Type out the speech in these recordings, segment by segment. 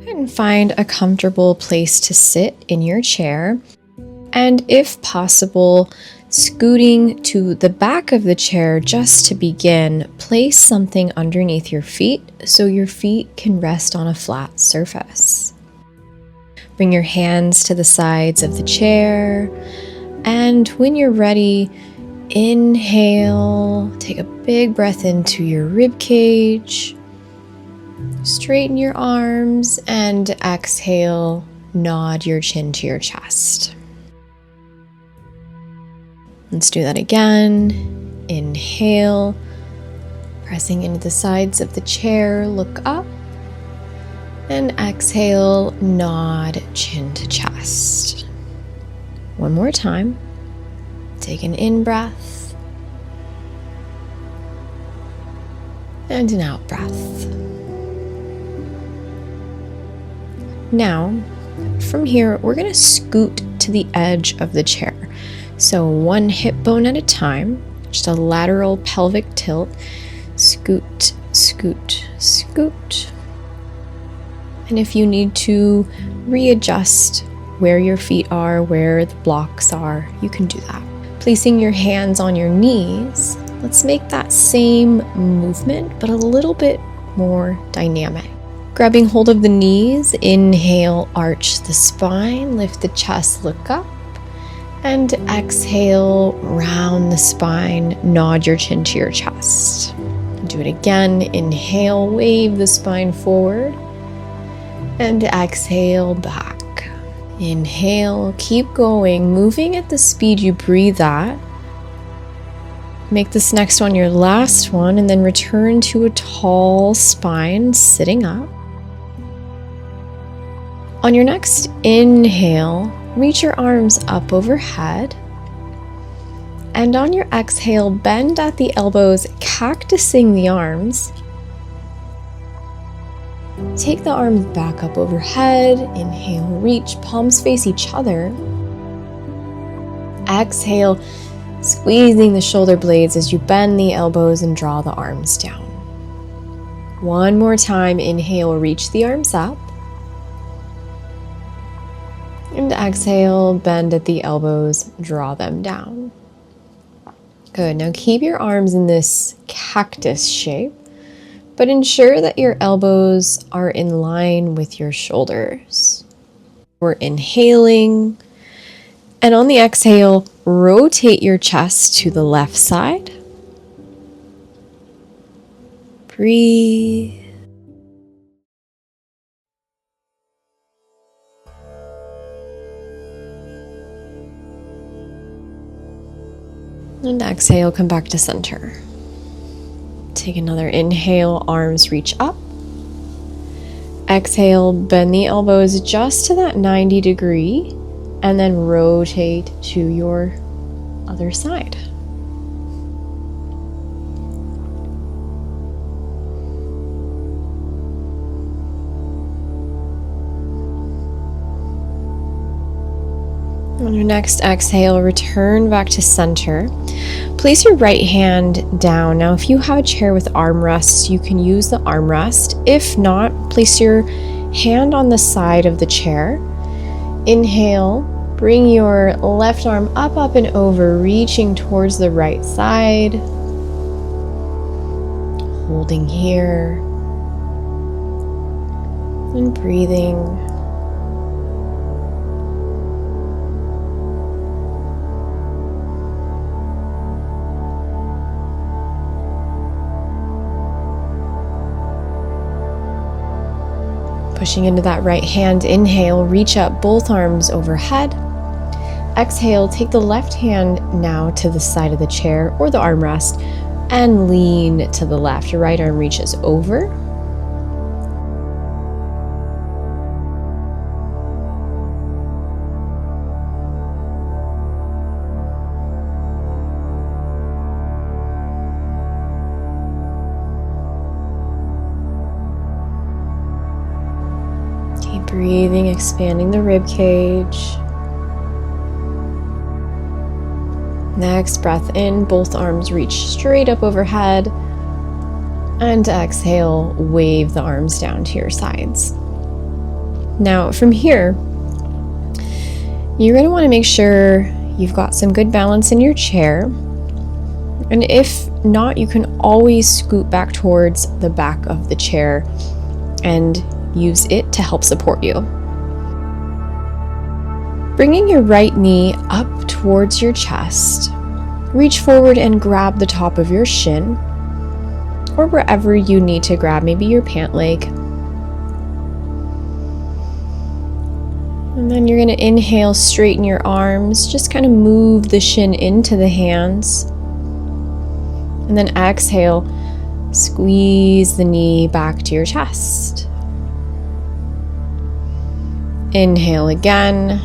And find a comfortable place to sit in your chair. And if possible, scooting to the back of the chair just to begin, place something underneath your feet so your feet can rest on a flat surface. Bring your hands to the sides of the chair, and when you're ready, inhale, take a big breath into your rib cage, straighten your arms, and exhale, nod your chin to your chest. Let's do that again. Inhale, pressing into the sides of the chair, look up. And exhale, nod chin to chest. One more time. Take an in-breath. And an out-breath. Now, from here, we're going to scoot to the edge of the chair. So one hip bone at a time, just a lateral pelvic tilt. Scoot, scoot, scoot. And if you need to readjust where your feet are, where the blocks are, you can do that. Placing your hands on your knees, let's make that same movement, but a little bit more dynamic. Grabbing hold of the knees, inhale, arch the spine, lift the chest, look up, and exhale, round the spine, nod your chin to your chest. Do it again, inhale, wave the spine forward. And exhale back. Inhale, keep going, moving at the speed you breathe at. Make this next one your last one, and then return to a tall spine, sitting up. On your next inhale, reach your arms up overhead. And on your exhale, bend at the elbows, cactusing the arms. Take the arms back up overhead. Inhale, reach, palms face each other. Exhale, squeezing the shoulder blades as you bend the elbows and draw the arms down. One more time, inhale, reach the arms up. And exhale, bend at the elbows, draw them down. Good, now keep your arms in this cactus shape, but ensure that your elbows are in line with your shoulders. We're inhaling, and on the exhale, rotate your chest to the left side. Breathe. And exhale, come back to center. Take another inhale, arms reach up. Exhale, bend the elbows just to that 90 degree, and then rotate to your other side. On your next exhale, return back to center. Place your right hand down. Now, if you have a chair with armrests, you can use the armrest. If not, place your hand on the side of the chair. Inhale, bring your left arm up, up, and over, reaching towards the right side. Holding here. And breathing. Pushing into that right hand, inhale, reach up, both arms overhead. Exhale, take the left hand now to the side of the chair or the armrest and lean to the left. Your right arm reaches over. Breathing, expanding the rib cage. Next, breath in, both arms reach straight up overhead. And exhale, wave the arms down to your sides. Now, from here, you're going to want to make sure you've got some good balance in your chair. And if not, you can always scoot back towards the back of the chair and use it to help support you. Bringing your right knee up towards your chest, reach forward and grab the top of your shin, or wherever you need to grab, maybe your pant leg. And then you're going to inhale, straighten your arms, just kind of move the shin into the hands. And then exhale, squeeze the knee back to your chest. Inhale again,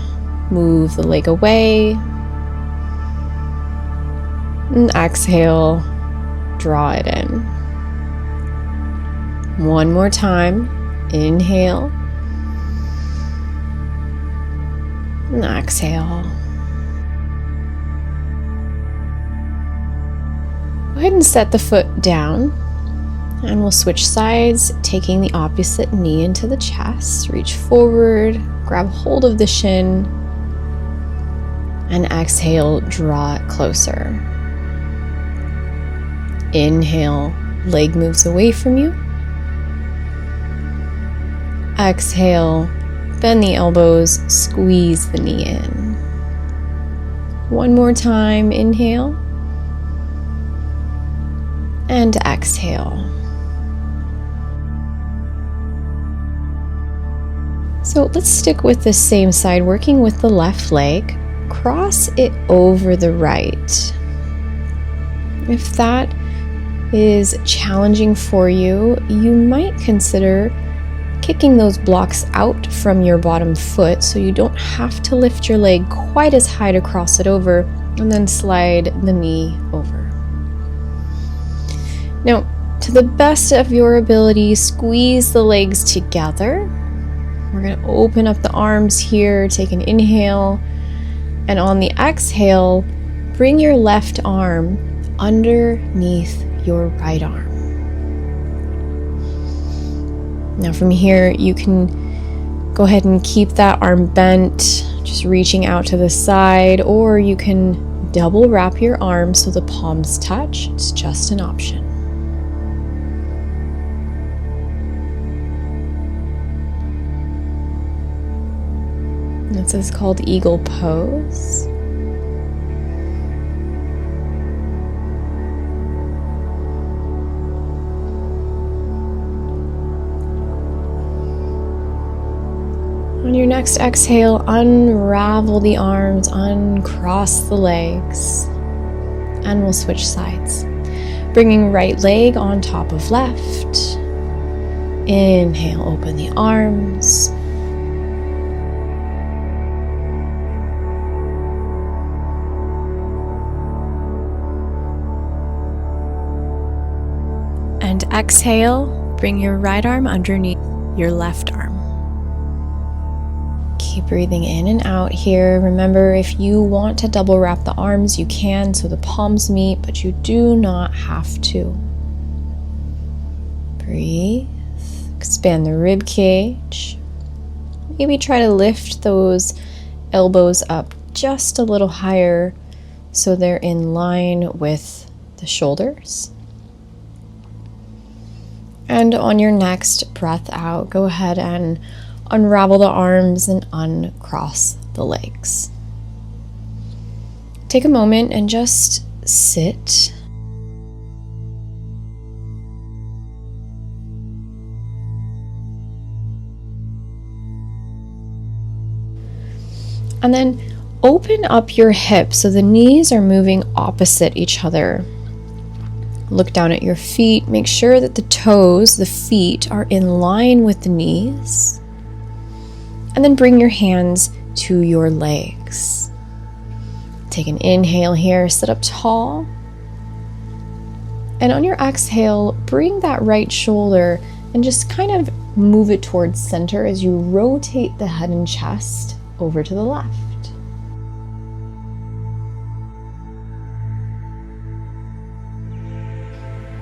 move the leg away. And exhale, draw it in. One more time, inhale. And exhale. Go ahead and set the foot down, and we'll switch sides, taking the opposite knee into the chest. Reach forward, grab hold of the shin, and exhale, draw it closer. Inhale, leg moves away from you. Exhale, bend the elbows, squeeze the knee in. One more time, inhale. And exhale. So let's stick with the same side, working with the left leg. Cross it over the right. If that is challenging for you, you might consider kicking those blocks out from your bottom foot so you don't have to lift your leg quite as high to cross it over, and then slide the knee over. Now, to the best of your ability, squeeze the legs together. We're going to open up the arms here, take an inhale, and on the exhale, bring your left arm underneath your right arm. Now from here, you can go ahead and keep that arm bent, just reaching out to the side, or you can double wrap your arms so the palms touch. It's just an option. This is called Eagle Pose. On your next exhale, unravel the arms, uncross the legs, and we'll switch sides. Bringing right leg on top of left. Inhale, open the arms. And exhale, bring your right arm underneath your left arm. Keep breathing in and out here. Remember, if you want to double wrap the arms, you can so the palms meet, but you do not have to. Breathe. Expand the rib cage. Maybe try to lift those elbows up just a little higher so they're in line with the shoulders. And on your next breath out, go ahead and unravel the arms and uncross the legs. Take a moment and just sit. And then open up your hips so the knees are moving opposite each other. Look down at your feet. Make sure that the toes, the feet, are in line with the knees. And then bring your hands to your legs. Take an inhale here, sit up tall. And on your exhale, bring that right shoulder and just kind of move it towards center as you rotate the head and chest over to the left.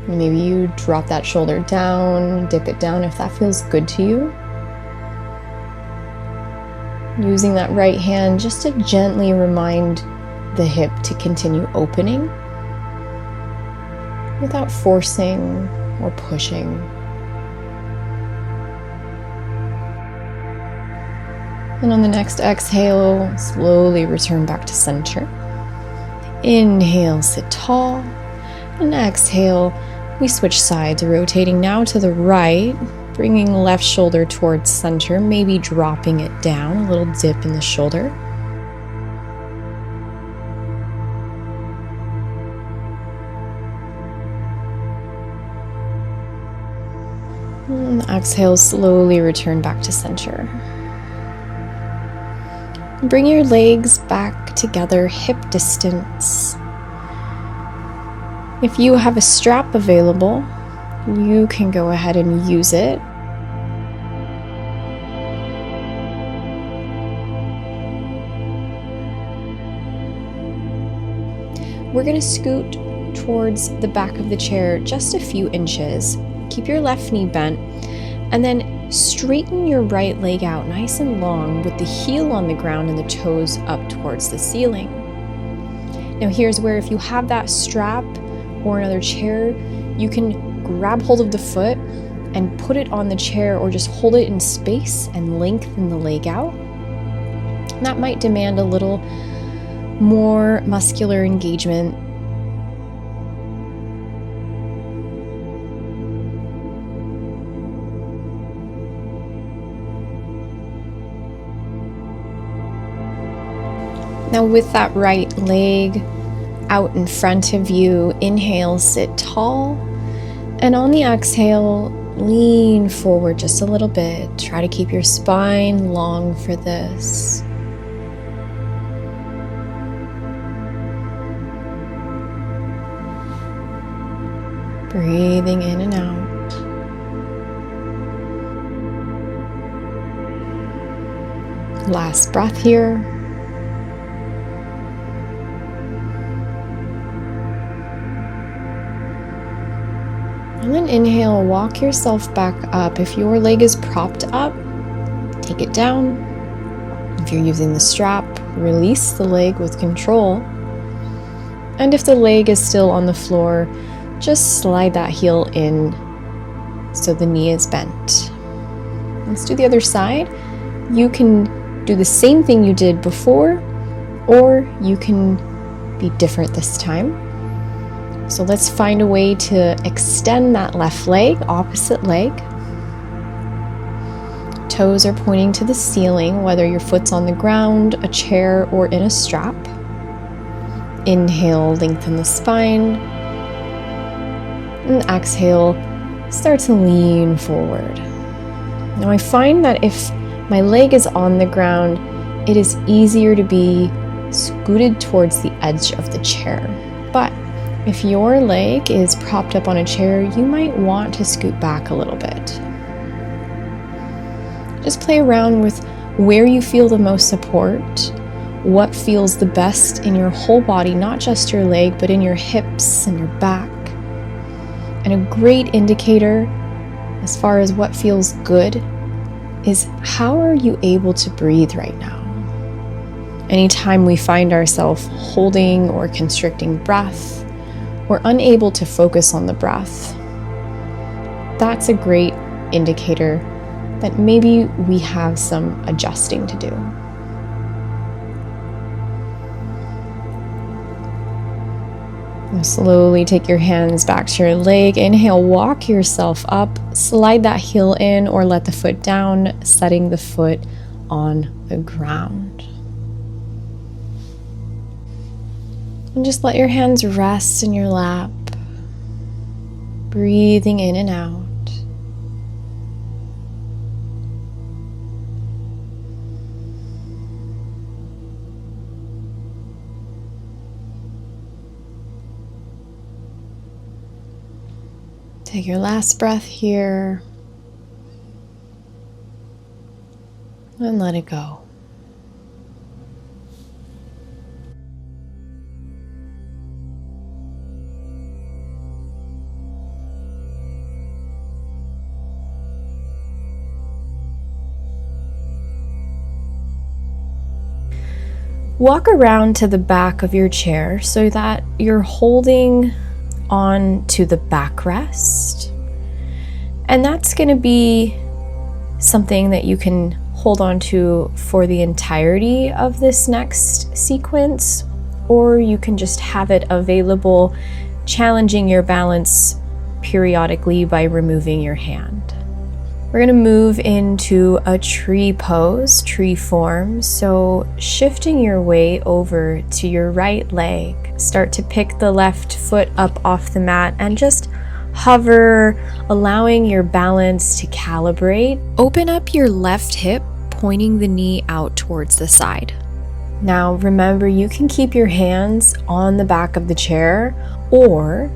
Maybe you drop that shoulder down, dip it down if that feels good to you. Using that right hand just to gently remind the hip to continue opening without forcing or pushing. And on the next exhale, slowly return back to center. Inhale, sit tall. And exhale, we switch sides, rotating now to the right, bringing left shoulder towards center, maybe dropping it down, a little dip in the shoulder. And exhale, slowly return back to center. Bring your legs back together, hip distance. If you have a strap available, you can go ahead and use it. We're going to scoot towards the back of the chair just a few inches. Keep your left knee bent, and then straighten your right leg out nice and long with the heel on the ground and the toes up towards the ceiling. Now here's where, if you have that strap or another chair, you can grab hold of the foot and put it on the chair, or just hold it in space and lengthen the leg out. That might demand a little more muscular engagement. Now with that right leg out in front of you, inhale, sit tall. And on the exhale, lean forward just a little bit. Try to keep your spine long for this. Breathing in and out. Last breath here. And then inhale, walk yourself back up. If your leg is propped up, take it down. If you're using the strap, release the leg with control. And if the leg is still on the floor, just slide that heel in so the knee is bent. Let's do the other side. You can do the same thing you did before, or you can be different this time. So let's find a way to extend that left leg, opposite leg. Toes are pointing to the ceiling, whether your foot's on the ground, a chair, or in a strap. Inhale, lengthen the spine. And exhale, start to lean forward. Now I find that if my leg is on the ground, it is easier to be scooted towards the edge of the chair. But if your leg is propped up on a chair, you might want to scoot back a little bit. Just play around with where you feel the most support, what feels the best in your whole body, not just your leg, but in your hips and your back. And a great indicator as far as what feels good is, how are you able to breathe right now? Anytime we find ourselves holding or constricting breath, or unable to focus on the breath, that's a great indicator that maybe we have some adjusting to do. Now slowly take your hands back to your leg. Inhale, walk yourself up, slide that heel in or let the foot down, setting the foot on the ground. And just let your hands rest in your lap, breathing in and out. Take your last breath here and let it go. Walk around to the back of your chair so that you're holding on to the backrest. And that's going to be something that you can hold on to for the entirety of this next sequence, or you can just have it available, challenging your balance periodically by removing your hand. We're going to move into a tree pose, tree form. So shifting your weight over to your right leg, start to pick the left foot up off the mat and just hover, allowing your balance to calibrate. Open up your left hip, pointing the knee out towards the side. Now remember, you can keep your hands on the back of the chair, or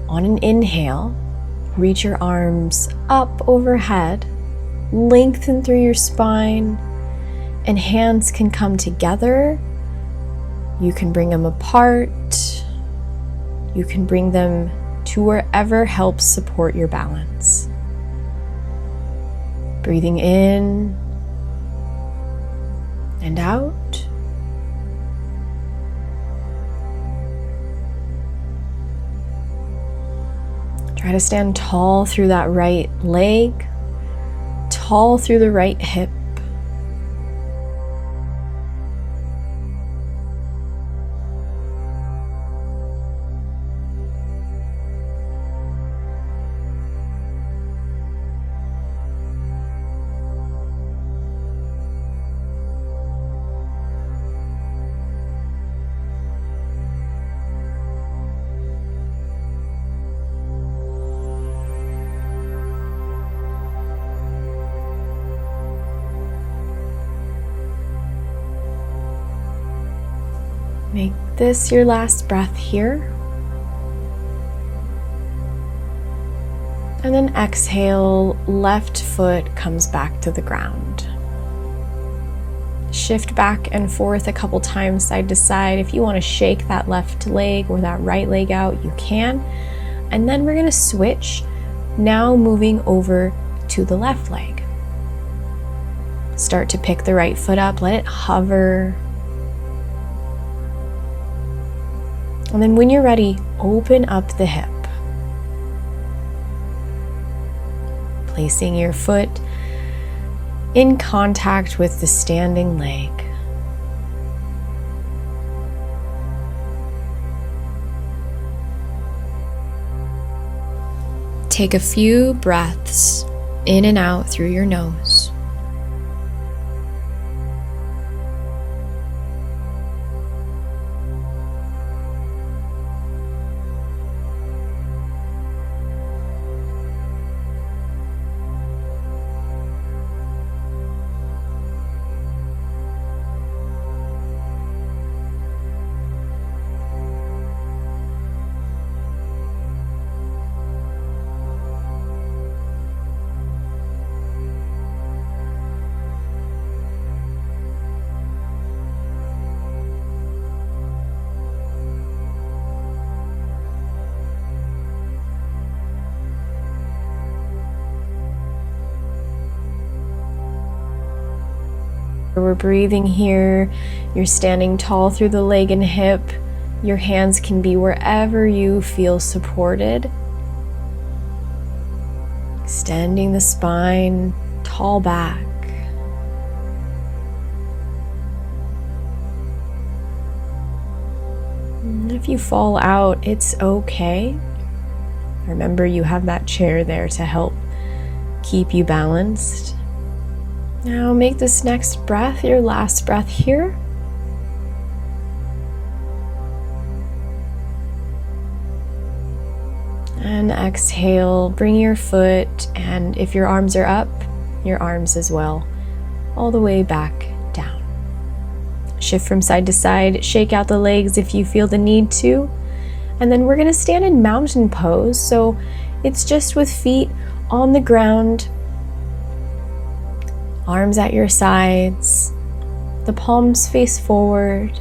on an inhale, reach your arms up overhead, lengthen through your spine, and hands can come together. You can bring them apart. You can bring them to wherever helps support your balance. Breathing in and out. Try to stand tall through that right leg, tall through the right hip. Make this your last breath here. And then exhale, left foot comes back to the ground. Shift back and forth a couple times side to side. If you want to shake that left leg or that right leg out, you can. And then we're going to switch, now moving over to the left leg. Start to pick the right foot up, let it hover. And then when you're ready, open up the hip. Placing your foot in contact with the standing leg. Take a few breaths in and out through your nose. We're breathing here. You're standing tall through the leg and hip. Your hands can be wherever you feel supported. Extending the spine, tall back. And if you fall out, it's okay. Remember, you have that chair there to help keep you balanced. Now make this next breath your last breath here. And exhale, bring your foot, and if your arms are up, your arms as well, all the way back down. Shift from side to side, shake out the legs if you feel the need to. And then we're going to stand in mountain pose. So it's just with feet on the ground, arms at your sides, the palms face forward.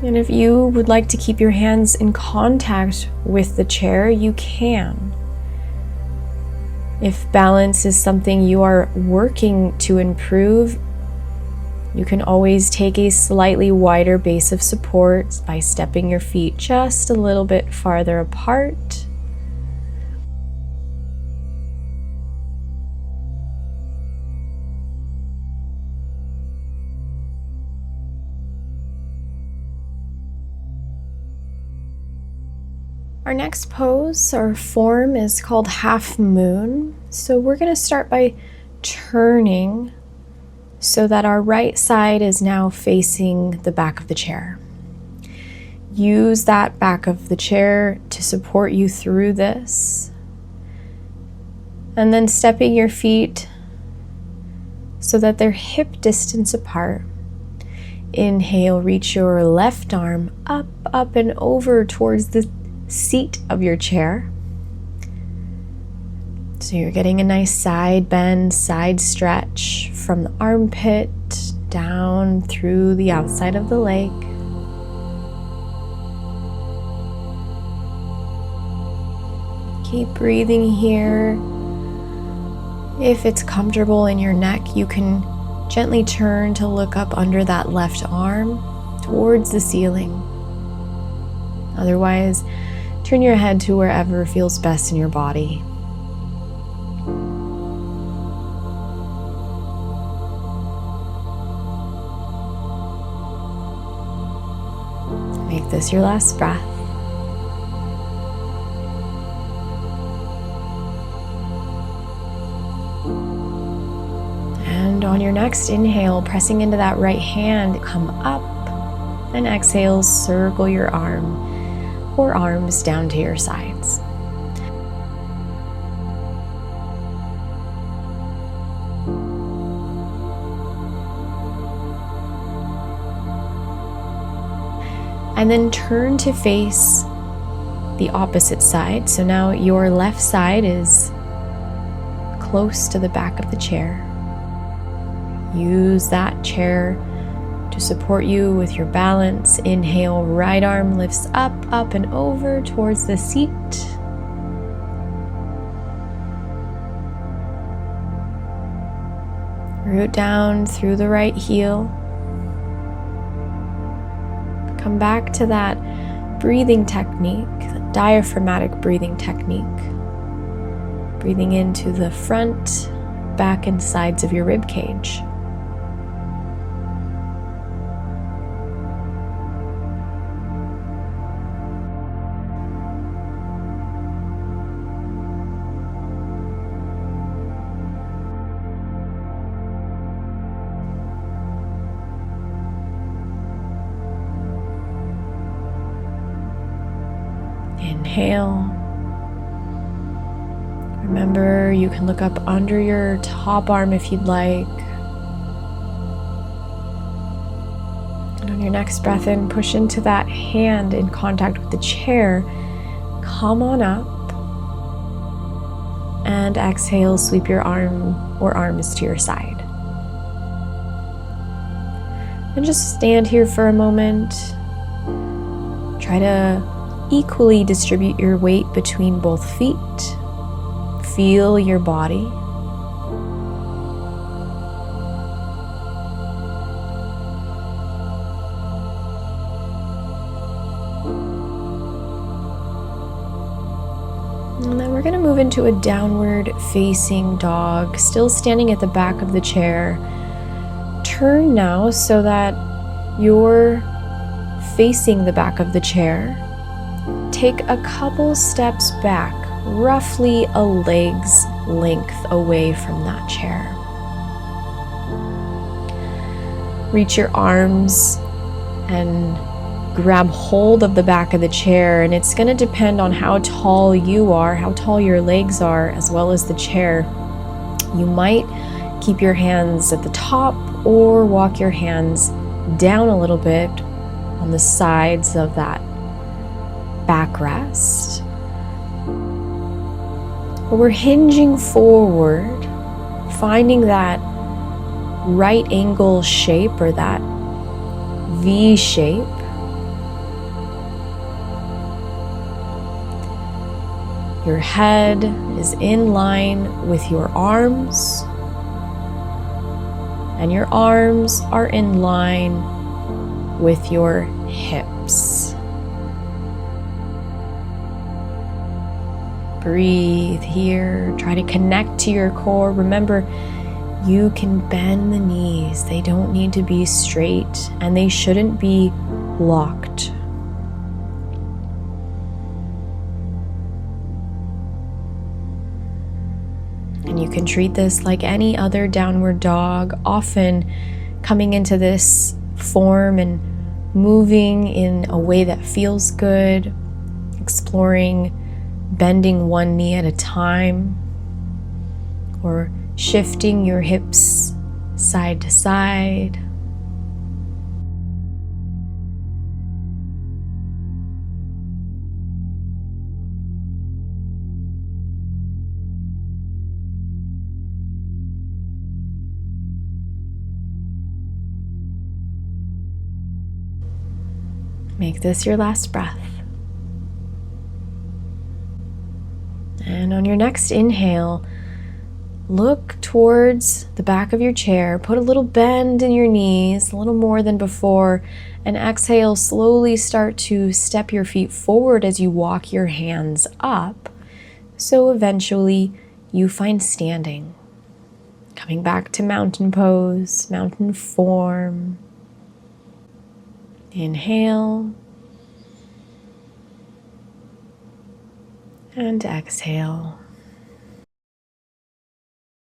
And if you would like to keep your hands in contact with the chair, you can. If balance is something you are working to improve, You can always take a slightly wider base of support by stepping your feet just a little bit farther apart. Our next pose, our form, is called half moon. So we're going to start by turning so that our right side is now facing the back of the chair. Use that back of the chair to support you through this. And then stepping your feet so that they're hip distance apart. Inhale, reach your left arm up, up and over towards the seat of your chair. So you're getting a nice side bend, side stretch from the armpit down through the outside of the leg. Keep breathing here. If it's comfortable in your neck, you can gently turn to look up under that left arm towards the ceiling. Otherwise, turn your head to wherever feels best in your body. Make this your last breath. And on your next inhale, pressing into that right hand, come up, and exhale, circle your arm or arms down to your sides. And then turn to face the opposite side. So now your left side is close to the back of the chair. Use that chair to support you with your balance. Inhale, right arm lifts up, up and over towards the seat. Root down through the right heel. Come back to that breathing technique, the diaphragmatic breathing technique. Breathing into the front, back, and sides of your rib cage. Inhale. Remember, you can look up under your top arm if you'd like. And on your next breath in, push into that hand in contact with the chair. Come on up. And exhale, sweep your arm or arms to your side. And just stand here for a moment. Try to equally distribute your weight between both feet. Feel your body. And then we're going to move into a downward facing dog, still standing at the back of the chair. Turn now so that you're facing the back of the chair. Take a couple steps back, roughly a leg's length away from that chair. Reach your arms and grab hold of the back of the chair, and it's going to depend on how tall you are, how tall your legs are, as well as the chair. You might keep your hands at the top or walk your hands down a little bit on the sides of that backrest. But we're hinging forward, finding that right angle shape or that V shape. Your head is in line with your arms, and your arms are in line with your hips. Breathe here. Try to connect to your core. Remember, you can bend the knees. They don't need to be straight, and they shouldn't be locked. And you can treat this like any other downward dog, often coming into this form and moving in a way that feels good, exploring bending one knee at a time, or shifting your hips side to side. Make this your last breath. And on your next inhale, look towards the back of your chair. Put a little bend in your knees, a little more than before. And exhale, slowly start to step your feet forward as you walk your hands up. So eventually you find standing. Coming back to mountain pose, mountain form. Inhale. And exhale.